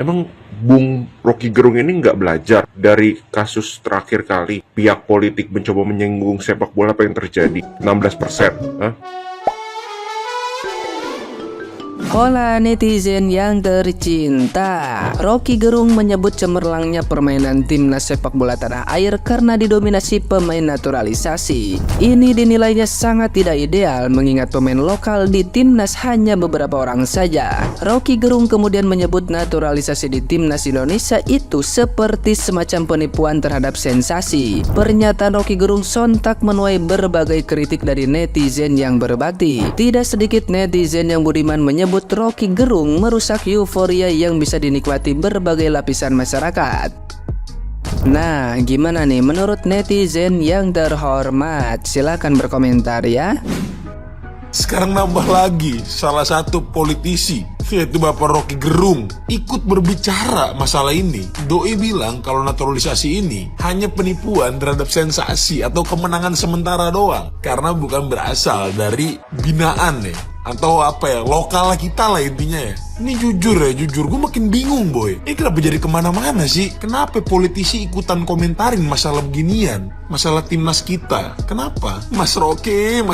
Emang Bung Rocky Gerung ini nggak belajar dari kasus terakhir kali pihak politik mencoba menyinggung sepak bola apa yang terjadi? 16%. Hah? Hola netizen yang tercinta, Rocky Gerung menyebut cemerlangnya permainan timnas sepak bola tanah air karena didominasi pemain naturalisasi. Ini dinilainya sangat tidak ideal mengingat pemain lokal di timnas hanya beberapa orang saja. Rocky Gerung kemudian menyebut naturalisasi di timnas Indonesia itu seperti semacam penipuan terhadap sensasi. Pernyataan Rocky Gerung sontak menuai berbagai kritik dari netizen yang berbakti. Tidak sedikit netizen yang budiman menyebut Rocky Gerung merusak euforia yang bisa dinikmati berbagai lapisan masyarakat. Nah, gimana nih menurut netizen yang terhormat? Silahkan berkomentar ya. Sekarang nambah lagi salah satu politisi, yaitu Bapak Rocky Gerung, ikut berbicara masalah ini. Doi bilang kalau naturalisasi ini hanya penipuan terhadap sensasi atau kemenangan sementara doang, karena bukan berasal dari binaan ya, atau apa ya, lokal kita lah intinya ya. Ini jujur gue makin bingung boy. Ini kenapa jadi kemana-mana sih? Kenapa politisi ikutan komentarin masalah beginian? Masalah timnas kita. Kenapa? Mas Rocky.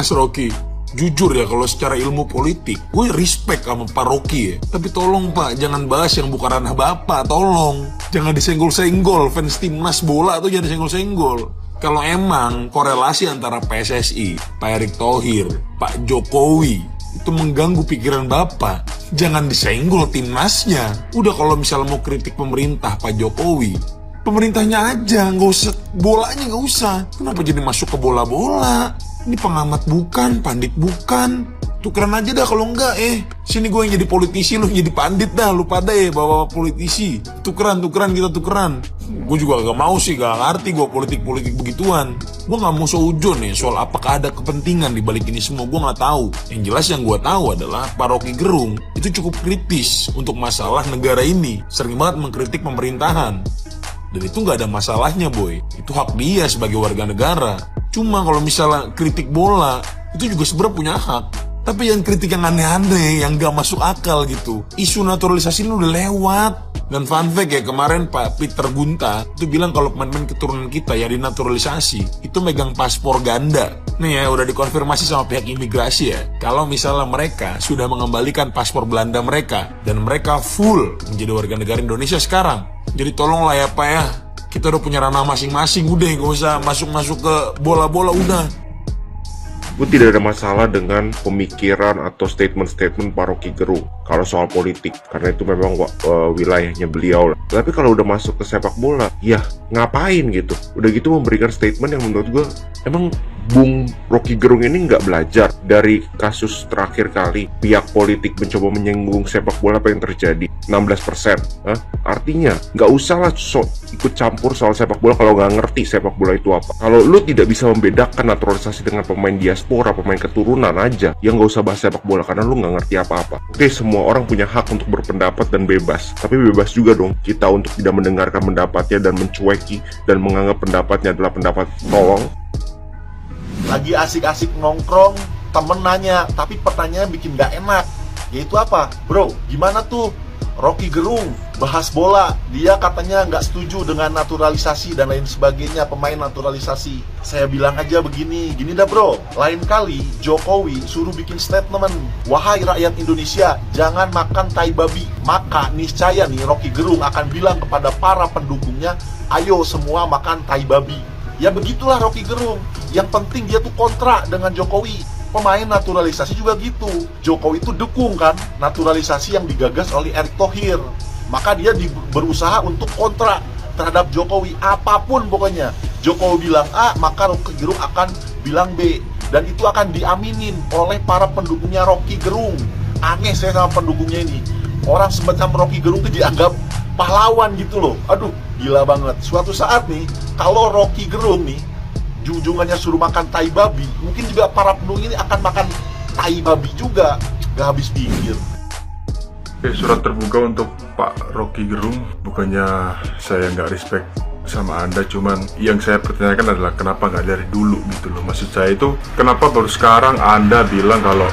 Jujur ya, kalau secara ilmu politik gue respect sama Pak Rocky ya. Tapi tolong Pak, jangan bahas yang bukan ranah Bapak, tolong. Jangan disenggol-senggol, fans timnas bola tuh jangan disenggol-senggol. Kalau emang korelasi antara PSSI, Pak Erick Thohir, Pak Jokowi itu mengganggu pikiran Bapak, jangan disenggol timnasnya. Udah, kalau misalnya mau kritik pemerintah Pak Jokowi, pemerintahnya aja, nggak usah, bolanya nggak usah. Kenapa jadi masuk ke bola-bola? Ini pengamat bukan, pandit bukan. Tukeran aja dah kalau enggak sini gue yang jadi politisi, lu yang jadi pandit dah, lu pada bawa politisi. Tukeran kita tukeran. Gue juga gak mau sih, gak ngerti gue politik begituan. Gue gak mau seujon soal apakah ada kepentingan di balik ini semua, gue gak tahu. Yang jelas yang gue tahu adalah Pak Rocky Gerung itu cukup kritis untuk masalah negara ini, sering banget mengkritik pemerintahan. Dan itu gak ada masalahnya boy, itu hak dia sebagai warga negara. Cuma kalau misalnya kritik bola, itu juga sebenarnya punya hak. Tapi yang kritik yang aneh-aneh, yang gak masuk akal gitu. Isu naturalisasi ini udah lewat. Dan fun fact ya, kemarin Pak Peter Gunta itu bilang kalau pemain-pemain keturunan kita yang dinaturalisasi itu megang paspor ganda. Nih ya, udah dikonfirmasi sama pihak imigrasi ya, kalau misalnya mereka sudah mengembalikan paspor Belanda mereka dan mereka full menjadi warga negara Indonesia sekarang. Jadi tolonglah ya Pak ya, kita udah punya ranah masing-masing, udah gak usah masuk-masuk ke bola-bola, udah. Gue tidak ada masalah dengan pemikiran atau statement-statement Pak Rocky Gerung kalau soal politik, karena itu memang wilayahnya beliau lah. Tapi kalau udah masuk ke sepak bola, ya ngapain gitu? Udah gitu memberikan statement yang menurut gue, emang Bung Rocky Gerung ini nggak belajar dari kasus terakhir kali pihak politik mencoba menyinggung sepak bola apa yang terjadi? 16%. Hah? Artinya nggak usah lah ikut campur soal sepak bola kalau nggak ngerti sepak bola itu apa. Kalau lu tidak bisa membedakan naturalisasi dengan pemain diaspora, pemain keturunan aja, yang nggak usah bahas sepak bola karena lu nggak ngerti apa-apa. Oke, semua orang punya hak untuk berpendapat dan bebas, tapi bebas juga dong kita untuk tidak mendengarkan pendapatnya dan mencueki dan menganggap pendapatnya adalah pendapat tolong. Lagi asik-asik nongkrong, temen nanya, tapi pertanyaannya bikin gak enak. Yaitu apa? Bro, gimana tuh Rocky Gerung bahas bola? Dia katanya gak setuju dengan naturalisasi dan lain sebagainya, pemain naturalisasi. Saya bilang aja begini, gini dah bro, lain kali Jokowi suruh bikin statement, wahai rakyat Indonesia, jangan makan tai babi. Maka niscaya nih Rocky Gerung akan bilang kepada para pendukungnya, ayo semua makan tai babi. Ya begitulah Rocky Gerung. Yang penting dia tuh kontra dengan Jokowi. Pemain naturalisasi juga gitu. Jokowi itu dukung kan naturalisasi yang digagas oleh Erick Thohir. Maka dia berusaha untuk kontra terhadap Jokowi. Apapun pokoknya Jokowi bilang A, maka Rocky Gerung akan bilang B. Dan itu akan diaminin oleh para pendukungnya Rocky Gerung. Aneh saya sama pendukungnya ini. Orang semacam Rocky Gerung itu dianggap pahlawan gitu loh. Aduh, gila banget. Suatu saat nih, kalau Rocky Gerung nih ujung-ujungannya suruh makan tai babi, mungkin juga para pendukung ini akan makan tai babi juga. Gak habis pikir. Oke, surat terbuka untuk Pak Rocky Gerung. Bukannya saya nggak respect sama Anda, cuman yang saya pertanyakan adalah kenapa nggak dari dulu gitu loh. Maksud saya itu kenapa baru sekarang Anda bilang kalau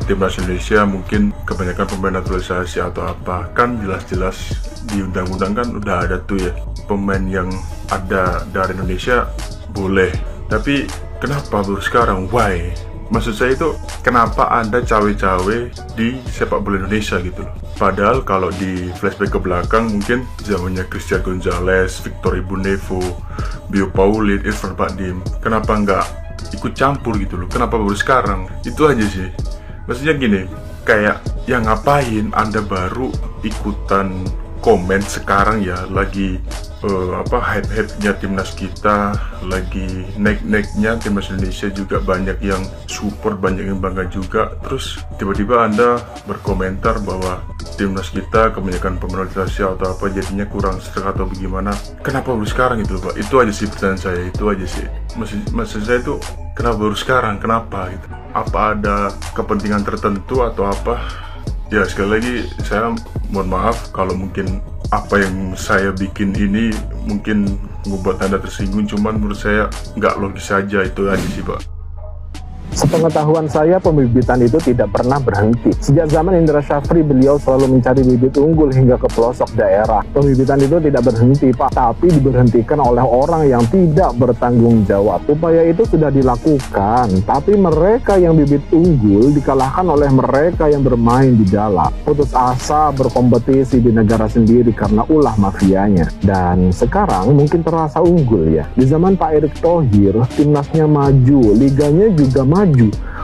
timnas Indonesia mungkin kebanyakan pemain naturalisasi atau apa. Kan jelas-jelas di undang-undang kan udah ada tuh ya, pemain yang ada dari Indonesia boleh, tapi kenapa baru sekarang? Why? Maksud saya itu kenapa Anda cawe-cawe di sepak bola Indonesia gitu loh. Padahal kalau di flashback ke belakang mungkin zamannya Christian Gonzalez, Victor Ibunevo, Bio Paulin, Irfan Bahdim, kenapa nggak ikut campur gitu loh? Kenapa baru sekarang? Itu aja sih. Maksudnya gini, kayak yang ngapain Anda baru ikutan komen sekarang ya, lagi hype-hype-nya timnas kita, lagi naik-naiknya timnas Indonesia juga banyak yang support, banyak yang bangga juga. Terus tiba-tiba Anda berkomentar bahwa timnas kita kebanyakan pemerintasi atau apa jadinya kurang serak atau bagaimana. Kenapa baru sekarang itu Pak? Itu aja sih pertanyaan saya, itu aja sih. Maksud saya itu kenapa baru sekarang? Kenapa gitu? Apa ada kepentingan tertentu atau apa? Ya sekali lagi saya mohon maaf kalau mungkin apa yang saya bikin ini mungkin membuat Anda tersinggung, cuman menurut saya nggak logis saja, itu aja sih Pak. Sepengetahuan saya, pembibitan itu tidak pernah berhenti. Sejak zaman Indra Syafri, beliau selalu mencari bibit unggul hingga ke pelosok daerah. Pembibitan itu tidak berhenti, Pak, tapi diberhentikan oleh orang yang tidak bertanggung jawab. Upaya itu sudah dilakukan, tapi mereka yang bibit unggul dikalahkan oleh mereka yang bermain di dalam. Putus asa berkompetisi di negara sendiri karena ulah mafianya. Dan sekarang mungkin terasa unggul ya. Di zaman Pak Erick Thohir, timnasnya maju, liganya juga maju.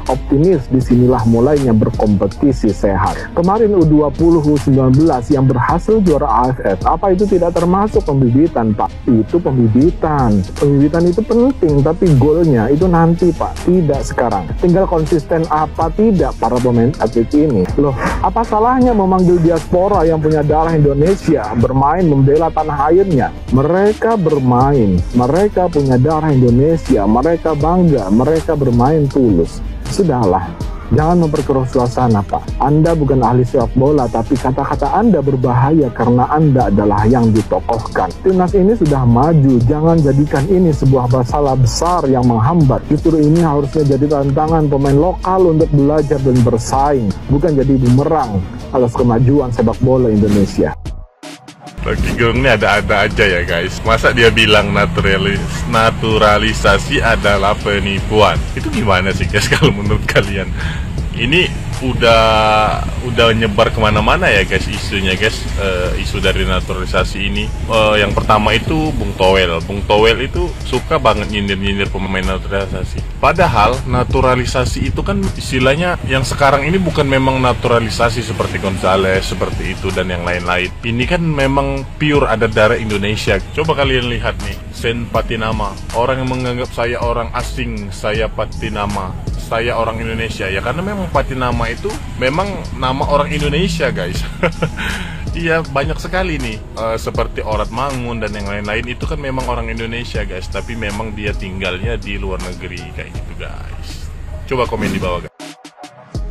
Optimis, disinilah mulainya berkompetisi sehat. Kemarin U20 U19 yang berhasil juara AFF, apa itu tidak termasuk pembibitan Pak? Itu pembibitan. Pembibitan itu penting, tapi golnya itu nanti Pak, tidak sekarang. Tinggal konsisten apa tidak para pemain atlet ini. Loh, apa salahnya memanggil diaspora yang punya darah Indonesia bermain membela tanah airnya? Mereka bermain, mereka punya darah Indonesia, mereka bangga, mereka bermain tulus. Sudahlah, jangan memperkeruh suasana Pak. Anda bukan ahli sepak bola, tapi kata-kata Anda berbahaya karena Anda adalah yang ditokohkan. Timnas ini sudah maju, jangan jadikan ini sebuah masalah besar yang menghambat. Justru ini harusnya jadi tantangan pemain lokal untuk belajar dan bersaing, bukan jadi bumerang atas kemajuan sepak bola Indonesia. Rocky Gerung ini ada-ada aja ya guys. Masa dia bilang naturalisasi adalah penipuan? Itu gimana sih guys kalau menurut kalian? Ini udah nyebar kemana-mana ya guys isunya guys. Isu dari naturalisasi ini. Yang pertama itu Bung Towel. Bung Towel itu suka banget nyindir-nyindir pemain naturalisasi. Padahal naturalisasi itu kan istilahnya yang sekarang ini bukan memang naturalisasi seperti Gonzales, seperti itu dan yang lain-lain. Ini kan memang pure ada darah Indonesia. Coba kalian lihat nih, Sen Patinama. Orang yang menganggap saya orang asing, saya Patinama. Saya orang Indonesia ya, karena memang Patinama itu memang nama orang Indonesia guys. Iya, banyak sekali nih seperti Orat Mangun dan yang lain-lain itu kan memang orang Indonesia guys, tapi memang dia tinggalnya di luar negeri kayak gitu guys. Coba komen di bawah guys.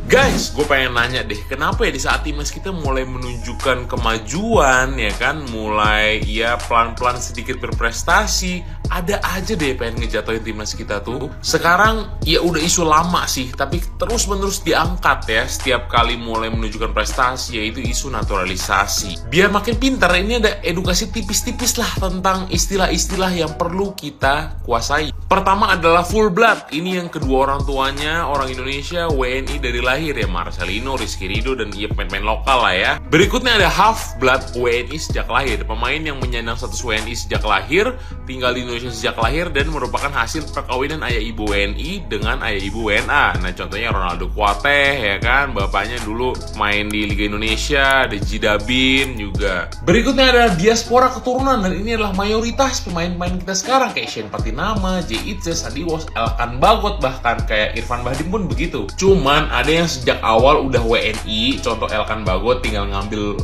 Guys, gue pengen nanya deh, kenapa ya di saat timnas kita mulai menunjukkan kemajuan, ya kan, mulai ya pelan-pelan sedikit berprestasi, ada aja deh pengen ngejatuhin timnas kita tuh. Sekarang ya udah isu lama sih, tapi terus-menerus diangkat ya setiap kali mulai menunjukkan prestasi, yaitu isu naturalisasi. Biar makin pintar, ini ada edukasi tipis-tipis lah tentang istilah-istilah yang perlu kita kuasai. Pertama adalah full blood, ini yang kedua orang tuanya orang Indonesia, WNI dari lahir ya, Marcelino, Rizky Ridho, dan iya pemain-pemain lokal lah ya. Berikutnya ada half blood WNI sejak lahir, pemain yang menyandang status WNI sejak lahir, tinggal di Indonesia sejak lahir, dan merupakan hasil perkawinan ayah ibu WNI dengan ayah ibu WNA. Nah contohnya Ronaldo Kuateh ya kan, bapaknya dulu main di Liga Indonesia, ada Jidabin juga. Berikutnya ada diaspora keturunan, dan ini adalah mayoritas pemain-pemain kita sekarang kayak Shane Patinama, J.I.C. Sadiwos, Elkan Bagot, bahkan kayak Irfan Bahdim pun begitu. Cuman ada yang sejak awal udah WNI, contoh Elkan Bagot tinggal ngambil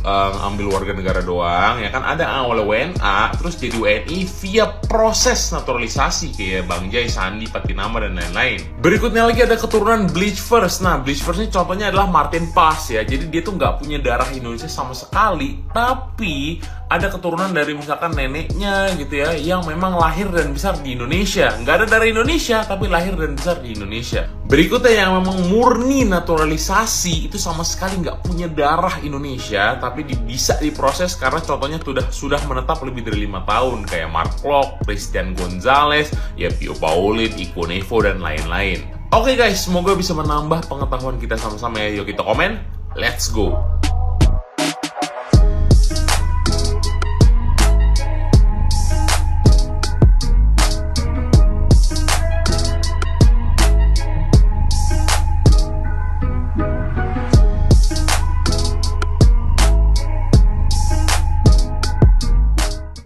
warga negara doang ya kan. Ada awalnya WNA terus jadi WNI via proses proses naturalisasi kayak Bang Jai, Sandi, Patinama, dan lain-lain. Berikutnya lagi ada keturunan Bleach First. Nah, Bleach First ini contohnya adalah Martin Pass ya. Jadi dia tuh nggak punya darah Indonesia sama sekali, tapi ada keturunan dari misalkan neneknya gitu ya, yang memang lahir dan besar di Indonesia. Nggak ada darah Indonesia, tapi lahir dan besar di Indonesia. Berikutnya yang memang murni naturalisasi, itu sama sekali nggak punya darah Indonesia, tapi bisa diproses karena contohnya sudah menetap lebih dari 5 tahun, kayak Mark Klok, Christian Gonzalez, ya Pio Paulin, Iko Nevo, dan lain-lain. Oke guys, semoga bisa menambah pengetahuan kita sama-sama ya. Yuk kita komen, let's go!